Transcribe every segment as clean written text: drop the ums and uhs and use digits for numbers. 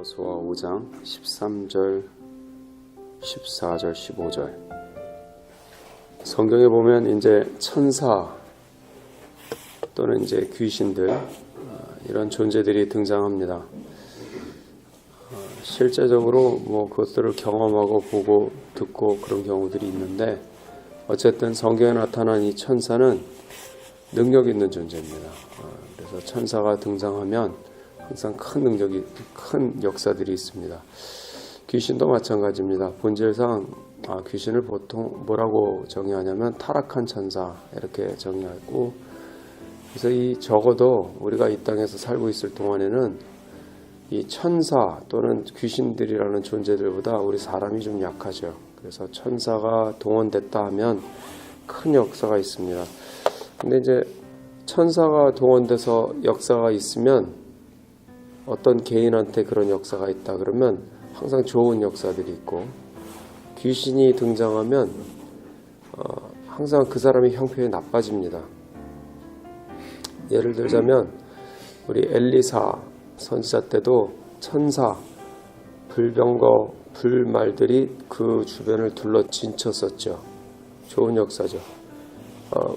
여호수아 5장 13절, 14절, 15절. 성경에 보면 이제 천사 또는 이제 귀신들 이런 존재들이 등장합니다. 실제적으로 그것들을 경험하고 보고 듣고 그런 경우들이 있는데 어쨌든 성경에 나타난 이 천사는 능력 있는 존재입니다. 그래서 천사가 등장하면 항상 큰 능력이, 큰 역사들이 있습니다. 귀신도 마찬가지입니다. 본질상 귀신을 보통 뭐라고 정의하냐면 타락한 천사 이렇게 정의하고, 그래서 이 적어도 우리가 이 땅에서 살고 있을 동안에는 이 천사 또는 귀신들이라는 존재들보다 우리 사람이 좀 약하죠. 그래서 천사가 동원됐다 하면 큰 역사가 있습니다. 근데 이제 천사가 동원돼서 역사가 있으면 어떤 개인한테 그런 역사가 있다 그러면 항상 좋은 역사들이 있고, 귀신이 등장하면 항상 그 사람의 형편이 나빠집니다. 예를 들자면 우리 엘리사 선지자 때도 천사, 불병거, 불말들이 그 주변을 둘러 진쳤었죠. 좋은 역사죠.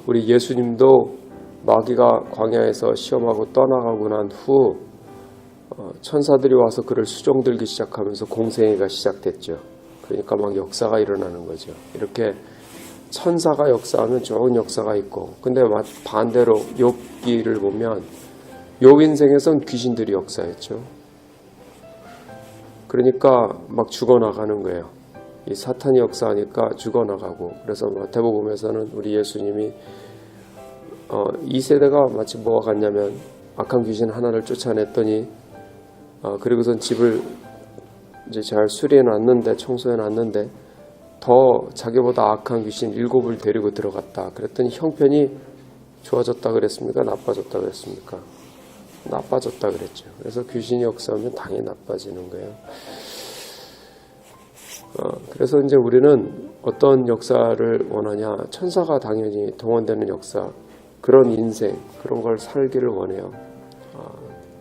우리 예수님도 마귀가 광야에서 시험하고 떠나가고 난 후 천사들이 와서 그를 수종들기 시작하면서 공생애가 시작됐죠. 그러니까 막 역사가 일어나는 거죠. 이렇게 천사가 역사하면 좋은 역사가 있고, 근데 반대로 욥기를 보면 욥 인생에선 귀신들이 역사했죠. 그러니까 막 죽어나가는 거예요. 이 사탄이 역사하니까 죽어나가고. 그래서 마태복음에서는 우리 예수님이 이 세대가 마치 뭐가 같냐면 악한 귀신 하나를 쫓아냈더니 그리고선 집을 이제 잘 수리해놨는데, 청소해놨는데 더 자기보다 악한 귀신 7을 데리고 들어갔다. 그랬더니 형편이 좋아졌다 그랬습니까? 나빠졌다 그랬습니까? 나빠졌다 그랬죠. 그래서 귀신이 역사하면 당연히 나빠지는 거예요. 그래서 이제 우리는 어떤 역사를 원하냐? 천사가 당연히 동원되는 역사, 그런 인생, 그런 걸 살기를 원해요.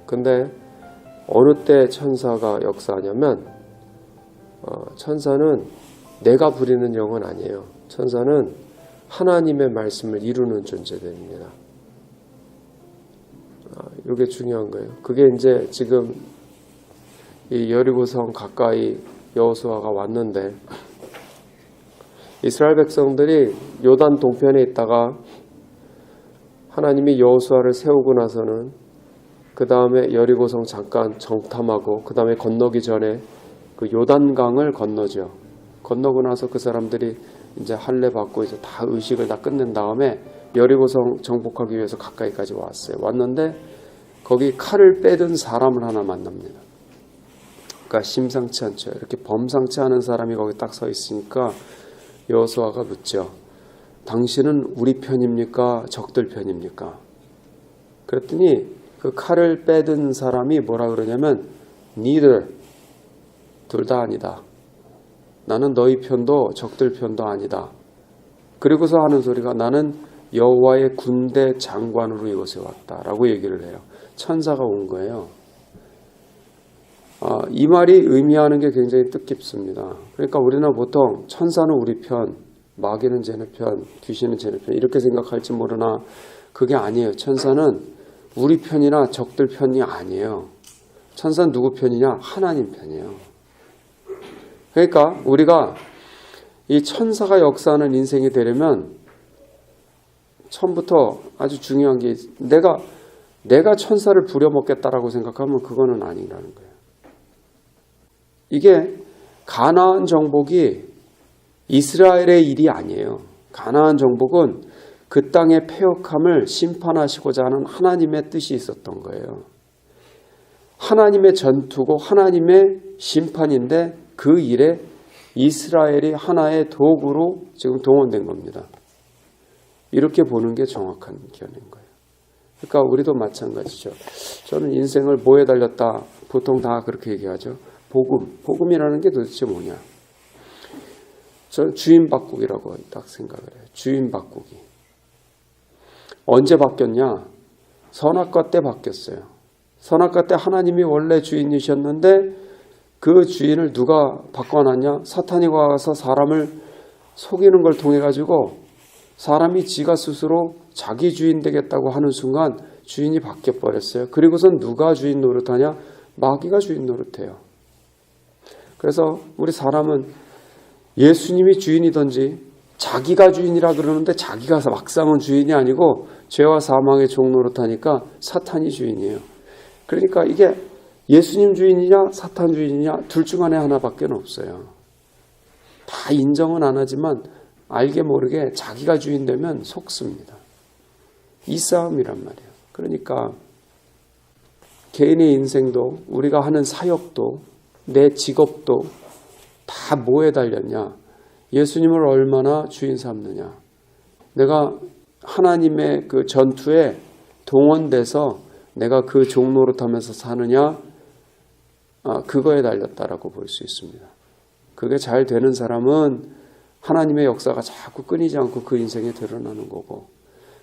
근데 어느 때 천사가 역사하냐면 천사는 내가 부리는 영은 아니에요. 천사는 하나님의 말씀을 이루는 존재들입니다. 이게 중요한 거예요. 그게 이제 지금 이 여리고성 가까이 여호수아가 왔는데, 이스라엘 백성들이 요단 동편에 있다가 하나님이 여호수아를 세우고 나서는 그 다음에 여리고성 잠깐 정탐하고 그 다음에 건너기 전에 그 요단강을 건너죠. 건너고 나서 그 사람들이 이제 할례 받고 이제 다 의식을 다 끝낸 다음에 여리고성 정복하기 위해서 가까이까지 왔어요. 왔는데 거기 칼을 빼든 사람을 하나 만납니다. 그러니까 심상치 않죠. 이렇게 범상치 않은 사람이 거기 딱 서 있으니까 여호수아가 묻죠. 당신은 우리 편입니까? 적들 편입니까? 그랬더니 그 칼을 빼든 사람이 뭐라 그러냐면 neither, 둘 다 아니다. 나는 너희 편도 적들 편도 아니다. 그리고서 하는 소리가 나는 여호와의 군대 장관으로 이곳에 왔다라고 얘기를 해요. 천사가 온 거예요. 이 말이 의미하는 게 굉장히 뜻깊습니다. 그러니까 우리는 보통 천사는 우리 편, 마귀는 쟤네 편, 귀신은 쟤네 편 이렇게 생각할지 모르나 그게 아니에요. 천사는 우리 편이나 적들 편이 아니에요. 천사는 누구 편이냐? 하나님 편이에요. 그러니까 우리가 이 천사가 역사하는 인생이 되려면 처음부터 아주 중요한 게, 내가 천사를 부려먹겠다라고 생각하면 그거는 아니라는 거예요. 이게 가나안 정복이 이스라엘의 일이 아니에요. 가나안 정복은 그 땅의 패역함을 심판하시고자 하는 하나님의 뜻이 있었던 거예요. 하나님의 전투고 하나님의 심판인데 그 일에 이스라엘이 하나의 도구로 지금 동원된 겁니다. 이렇게 보는 게 정확한 견해인 거예요. 그러니까 우리도 마찬가지죠. 저는 인생을 뭐에 달렸다. 보통 다 그렇게 얘기하죠. 복음. 복음이라는 게 도대체 뭐냐. 저는 주인 바꾸기라고 딱 생각을 해요. 주인 바꾸기. 언제 바뀌었냐? 선악과 때 바뀌었어요. 선악과 때 하나님이 원래 주인이셨는데 그 주인을 누가 바꿔놨냐? 사탄이 와서 사람을 속이는 걸 통해 가지고 사람이 지가 스스로 자기 주인 되겠다고 하는 순간 주인이 바뀌어 버렸어요. 그리고선 누가 주인 노릇하냐? 마귀가 주인 노릇해요. 그래서 우리 사람은 예수님이 주인이든지 자기가 주인이라 그러는데 자기가 막상은 주인이 아니고 죄와 사망의 종 노릇하니까 사탄이 주인이에요. 그러니까 이게 예수님 주인이냐 사탄 주인이냐 둘 중 안에 하나밖에 없어요. 다 인정은 안 하지만 알게 모르게 자기가 주인 되면 속습니다. 이 싸움이란 말이에요. 그러니까 개인의 인생도 우리가 하는 사역도 내 직업도 다 뭐에 달렸냐? 예수님을 얼마나 주인 삼느냐? 내가 하나님의 그 전투에 동원돼서 내가 그 종 노릇하면서 사느냐? 그거에 달렸다라고 볼 수 있습니다. 그게 잘 되는 사람은 하나님의 역사가 자꾸 끊이지 않고 그 인생에 드러나는 거고,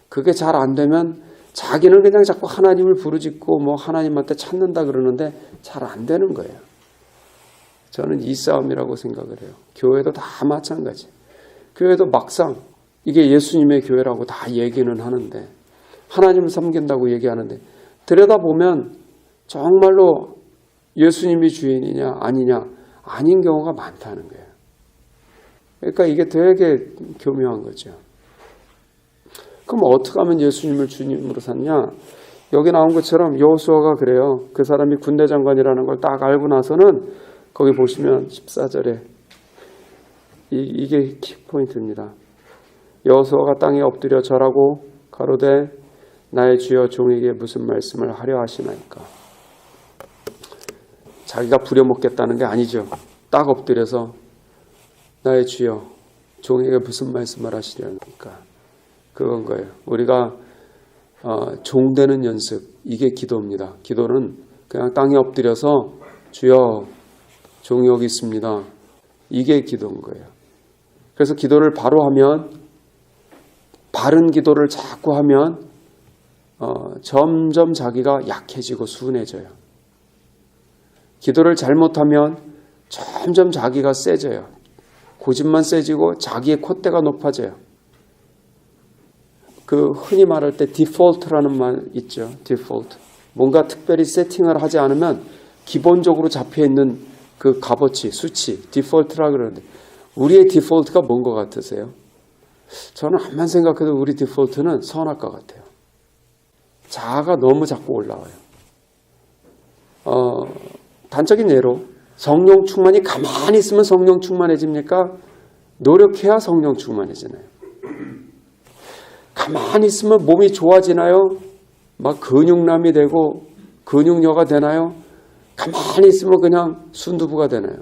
그게 잘 안 되면 자기는 그냥 자꾸 하나님을 부르짖고 뭐 하나님한테 찾는다 그러는데 잘 안 되는 거예요. 저는 이 싸움이라고 생각을 해요. 교회도 다 마찬가지. 교회도 막상 이게 예수님의 교회라고 다 얘기는 하는데, 하나님을 섬긴다고 얘기하는데 들여다보면 정말로 예수님이 주인이냐 아니냐 아닌 경우가 많다는 거예요. 그러니까 이게 되게 교묘한 거죠. 그럼 어떻게 하면 예수님을 주님으로 삼냐? 여기 나온 것처럼 여호수아가 그래요. 그 사람이 군대 장관이라는 걸 딱 알고 나서는 거기 보시면 14절에 이게 키포인트입니다. 여호수아가 땅에 엎드려 절하고 가로되 나의 주여 종에게 무슨 말씀을 하려 하시나이까. 자기가 부려먹겠다는 게 아니죠. 딱 엎드려서 나의 주여 종에게 무슨 말씀을 하시려니까. 그건 거예요. 우리가 종 되는 연습, 이게 기도입니다. 기도는 그냥 땅에 엎드려서 주여 종이 여기 있습니다. 이게 기도인 거예요. 그래서 기도를 바로 하면, 바른 기도를 자꾸 하면 점점 자기가 약해지고 순해져요. 기도를 잘못하면 점점 자기가 세져요. 고집만 세지고 자기의 콧대가 높아져요. 그 흔히 말할 때 디폴트라는 말 있죠. 디폴트. 뭔가 특별히 세팅을 하지 않으면 기본적으로 잡혀있는 그 값어치, 수치, 디폴트라 그러는데 우리의 디폴트가 뭔 것 같으세요? 저는 암만 생각해도 우리 디폴트는 선할 것 같아요. 자아가 너무 자꾸 올라와요. 단적인 예로 성령 충만이 가만히 있으면 성령 충만해집니까? 노력해야 성령 충만해지나요? 가만히 있으면 몸이 좋아지나요? 막 근육남이 되고 근육녀가 되나요? 가만히 있으면 그냥 순두부가 되나요?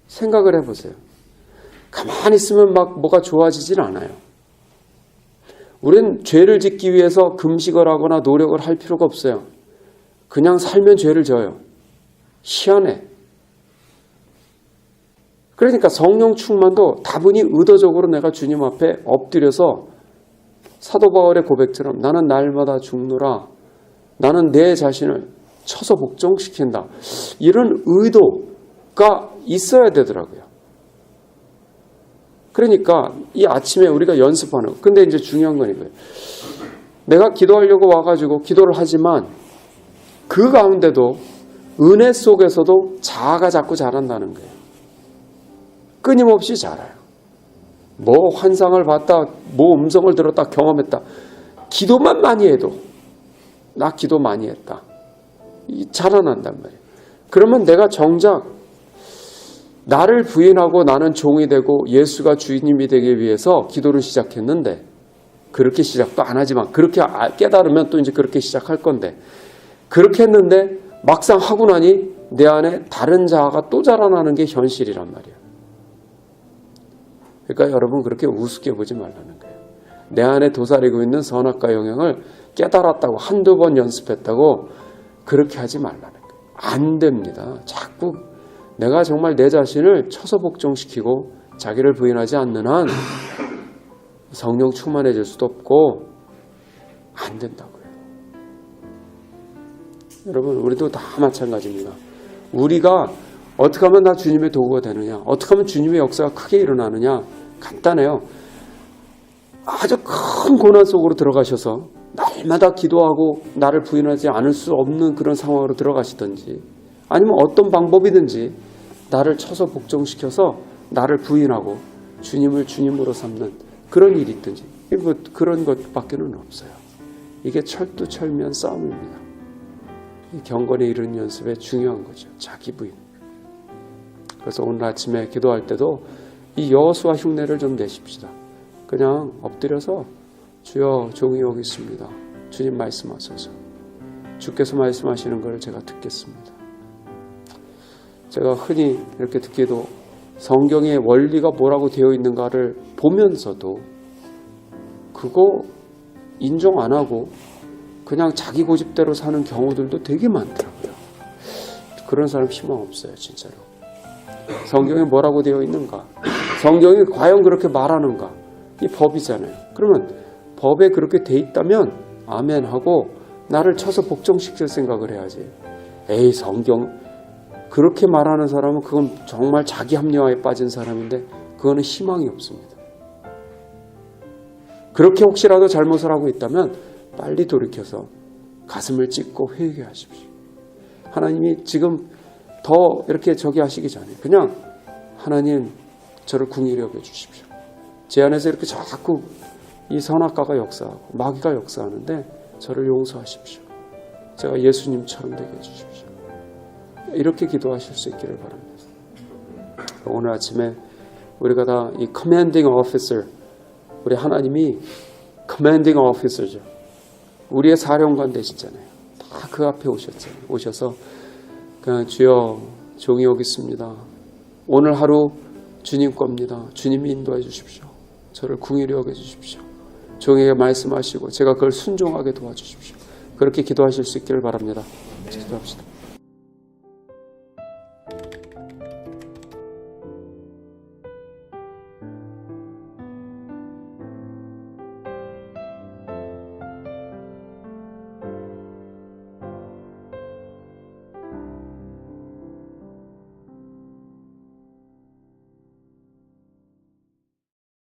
생각을 해보세요. 가만히 있으면 막 뭐가 좋아지질 않아요. 우리는 죄를 짓기 위해서 금식을 하거나 노력을 할 필요가 없어요. 그냥 살면 죄를 져요. 희한해. 그러니까 성령 충만도 다분히 의도적으로 내가 주님 앞에 엎드려서 사도 바울의 고백처럼 나는 날마다 죽노라. 나는 내 자신을 쳐서 복종시킨다. 이런 의도가 있어야 되더라고요. 그러니까 이 아침에 우리가 연습하는, 근데 이제 중요한 건 이거예요. 내가 기도하려고 와가지고 기도를 하지만 그 가운데도 은혜 속에서도 자아가 자꾸 자란다는 거예요. 끊임없이 자라요. 뭐 환상을 봤다, 뭐 음성을 들었다, 경험했다. 기도만 많이 해도 나 기도 많이 했다. 자라난단 말이에요. 그러면 내가 정작 나를 부인하고 나는 종이 되고 예수가 주인님이 되기 위해서 기도를 시작했는데, 그렇게 시작도 안 하지만 그렇게 깨달으면 또 이제 그렇게 시작할 건데, 그렇게 했는데 막상 하고 나니 내 안에 다른 자아가 또 자라나는 게 현실이란 말이에요. 그러니까 여러분 그렇게 우습게 보지 말라는 거예요. 내 안에 도사리고 있는 선악과 영향을 깨달았다고 한두 번 연습했다고 그렇게 하지 말라는 거예요. 안 됩니다. 자꾸 내가 정말 내 자신을 쳐서 복종시키고 자기를 부인하지 않는 한 성령 충만해질 수도 없고 안 된다고요. 여러분 우리도 다 마찬가지입니다. 우리가 어떻게 하면 나 주님의 도구가 되느냐? 어떻게 하면 주님의 역사가 크게 일어나느냐? 간단해요. 아주 큰 고난 속으로 들어가셔서 날마다 기도하고 나를 부인하지 않을 수 없는 그런 상황으로 들어가시든지, 아니면 어떤 방법이든지 나를 쳐서 복종시켜서 나를 부인하고 주님을 주님으로 삼는 그런 일이 있든지, 뭐 그런 것밖에는 없어요. 이게 철두철미한 싸움입니다. 이 경건에 이르는 연습에 중요한 거죠. 자기 부인. 그래서 오늘 아침에 기도할 때도 이 여호수아 흉내를 좀 내십시다. 그냥 엎드려서 주여 종이 여기 있습니다. 주님 말씀하소서. 주께서 말씀하시는 걸 제가 듣겠습니다. 제가 흔히 이렇게 듣기도 성경의 원리가 뭐라고 되어 있는가를 보면서도 그거 인정 안 하고 그냥 자기 고집대로 사는 경우들도 되게 많더라고요. 그런 사람 희망 없어요, 진짜로. 성경에 뭐라고 되어 있는가? 성경이 과연 그렇게 말하는가? 이 법이잖아요. 그러면 법에 그렇게 돼 있다면 아멘 하고 나를 쳐서 복종시킬 생각을 해야지. 에이, 성경 그렇게 말하는 사람은 그건 정말 자기 합리화에 빠진 사람인데 그거는 희망이 없습니다. 그렇게 혹시라도 잘못을 하고 있다면 빨리 돌이켜서 가슴을 찢고 회개하십시오. 하나님이 지금 더 이렇게 저기 하시기 전에 그냥 하나님 저를 궁일히 여겨주십시오. 제 안에서 이렇게 자꾸 이 선악과가 역사하고 마귀가 역사하는데 저를 용서하십시오. 제가 예수님처럼 되게 해주십시오. 이렇게 기도하실 수 있기를 바랍니다. 오늘 아침에 우리가 다 이 commanding officer, 우리 하나님이 commanding officer죠. 우리의 사령관 되시잖아요. 다 그 앞에 오셨잖아요. 오셔서 그냥 주여 종이 여기 있습니다. 오늘 하루 주님 겁니다. 주님이 인도해 주십시오. 저를 궁일히 여겨 주십시오. 종에게 말씀하시고 제가 그걸 순종하게 도와주십시오. 그렇게 기도하실 수 있기를 바랍니다. 기도합시다.